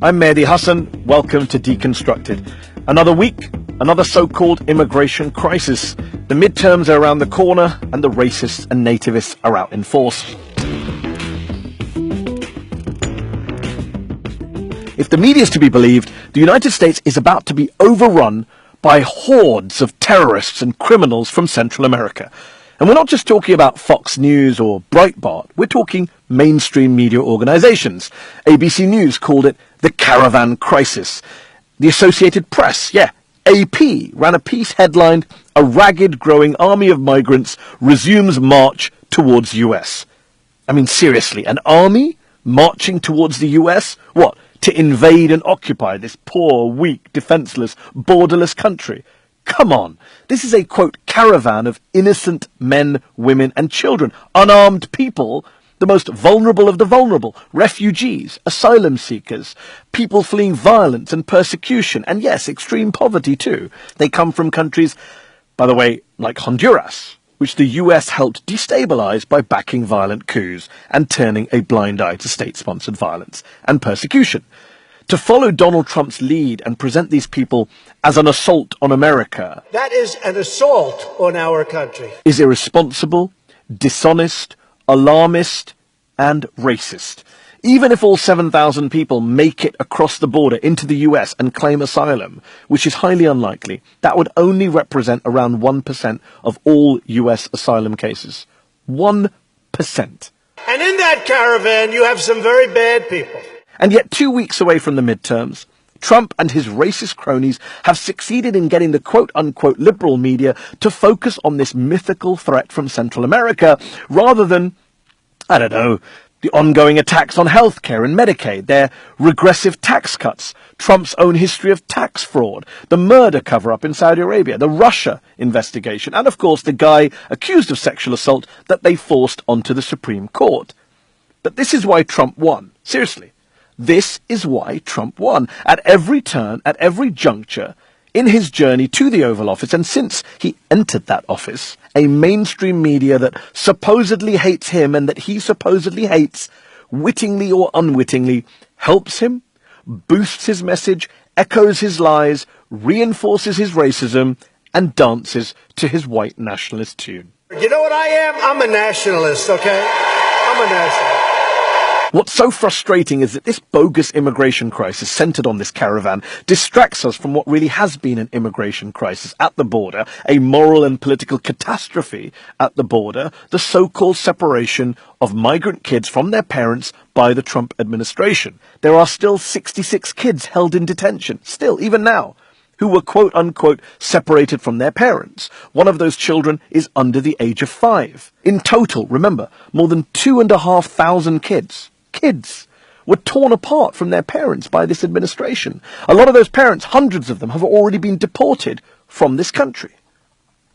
I'm Mehdi Hasan. Welcome to Deconstructed. Another week, another so-called immigration crisis. The midterms are around the corner and the racists and nativists are out in force. If the media is to be believed, the United States is about to be overrun by hordes of terrorists and criminals from Central America. And we're not just talking about Fox News or Breitbart, we're talking mainstream media organizations. ABC News called it the caravan crisis. The Associated Press, AP, ran a piece headlined, "A ragged growing army of migrants resumes march towards US." I mean, seriously, an army marching towards the US? What, to invade and occupy this poor, weak, defenseless, borderless country? Come on, this is a, quote, caravan of innocent men, women and children, unarmed people, the most vulnerable of the vulnerable, refugees, asylum seekers, people fleeing violence and persecution, and yes, extreme poverty too. They come from countries, by the way, like Honduras, which the US helped destabilize by backing violent coups and turning a blind eye to state-sponsored violence and persecution. To follow Donald Trump's lead and present these people as an assault on America, that is an assault on our country, is irresponsible, dishonest, alarmist, and racist. Even if all 7,000 people make it across the border into the US and claim asylum, which is highly unlikely, that would only represent around 1% of all US asylum cases. 1%. And in that caravan, you have some very bad people. And yet 2 weeks away from the midterms, Trump and his racist cronies have succeeded in getting the quote-unquote liberal media to focus on this mythical threat from Central America rather than, I don't know, the ongoing attacks on healthcare and Medicaid, their regressive tax cuts, Trump's own history of tax fraud, the murder cover-up in Saudi Arabia, the Russia investigation, and of course the guy accused of sexual assault that they forced onto the Supreme Court. But this is why Trump won. Seriously. This is why Trump won. At every turn, at every juncture, in his journey to the Oval Office, and since he entered that office, a mainstream media that supposedly hates him and that he supposedly hates, wittingly or unwittingly, helps him, boosts his message, echoes his lies, reinforces his racism, and dances to his white nationalist tune. You know what I am? I'm a nationalist, okay? I'm a nationalist. What's so frustrating is that this bogus immigration crisis centered on this caravan distracts us from what really has been an immigration crisis at the border, a moral and political catastrophe at the border, the so-called separation of migrant kids from their parents by the Trump administration. There are still 66 kids held in detention, still, even now, who were quote-unquote separated from their parents. One of those children is under the age of 5. In total, remember, more than 2,500 kids were torn apart from their parents by this administration. A lot of those parents, hundreds of them, have already been deported from this country.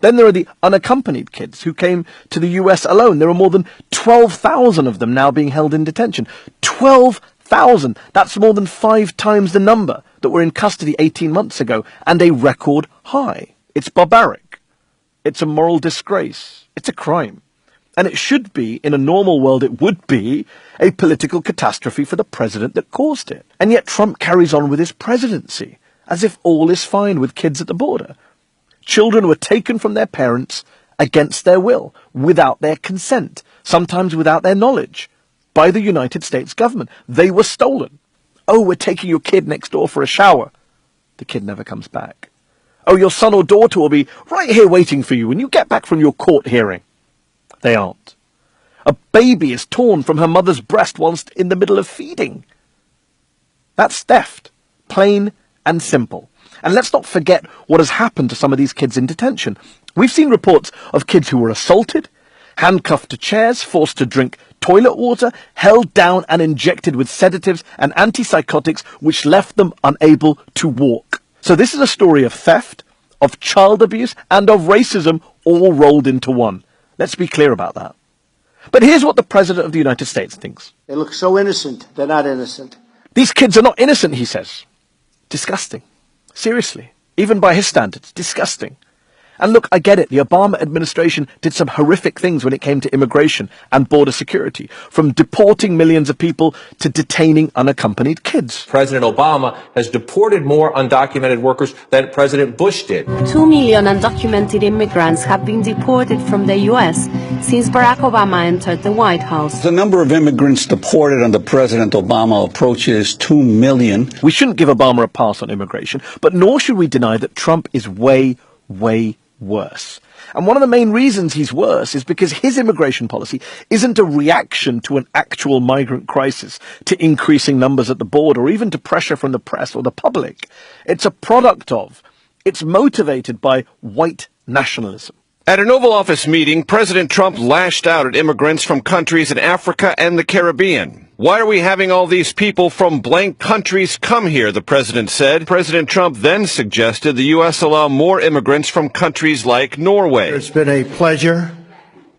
Then there are the unaccompanied kids who came to the US alone. There are more than 12,000 of them now being held in detention. 12,000! That's more than 5 times the number that were in custody 18 months ago, and a record high. It's barbaric. It's a moral disgrace. It's a crime. And it should be, in a normal world, it would be a political catastrophe for the president that caused it. And yet Trump carries on with his presidency, as if all is fine with kids at the border. Children were taken from their parents against their will, without their consent, sometimes without their knowledge, by the United States government. They were stolen. Oh, we're taking your kid next door for a shower. The kid never comes back. Oh, your son or daughter will be right here waiting for you when you get back from your court hearing. They aren't. A baby is torn from her mother's breast whilst in the middle of feeding. That's theft, plain and simple. And let's not forget what has happened to some of these kids in detention. We've seen reports of kids who were assaulted, handcuffed to chairs, forced to drink toilet water, held down and injected with sedatives and antipsychotics which left them unable to walk. So this is a story of theft, of child abuse, and of racism all rolled into one. Let's be clear about that. But here's what the President of the United States thinks. They look so innocent. They're not innocent. These kids are not innocent, he says. Disgusting. Seriously. Even by his standards, disgusting. And look, I get it. The Obama administration did some horrific things when it came to immigration and border security, from deporting millions of people to detaining unaccompanied kids. President Obama has deported more undocumented workers than President Bush did. 2 million undocumented immigrants have been deported from the U.S. since Barack Obama entered the White House. The number of immigrants deported under President Obama approaches 2 million. We shouldn't give Obama a pass on immigration, but nor should we deny that Trump is way worse. And one of the main reasons he's worse is because his immigration policy isn't a reaction to an actual migrant crisis, to increasing numbers at the border, or even to pressure from the press or the public. It's a product of, it's motivated by white nationalism. At an Oval Office meeting, President Trump lashed out at immigrants from countries in Africa and the Caribbean. Why are we having all these people from blank countries come here, the president said. President Trump then suggested the U.S. allow more immigrants from countries like Norway. It's been a pleasure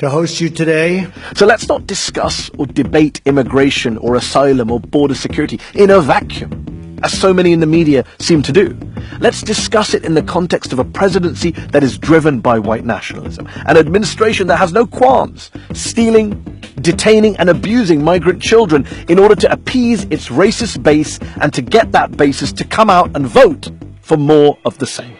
to host you today. So let's not discuss or debate immigration or asylum or border security in a vacuum, as so many in the media seem to do. Let's discuss it in the context of a presidency that is driven by white nationalism, an administration that has no qualms stealing, detaining and abusing migrant children in order to appease its racist base and to get that basis to come out and vote for more of the same.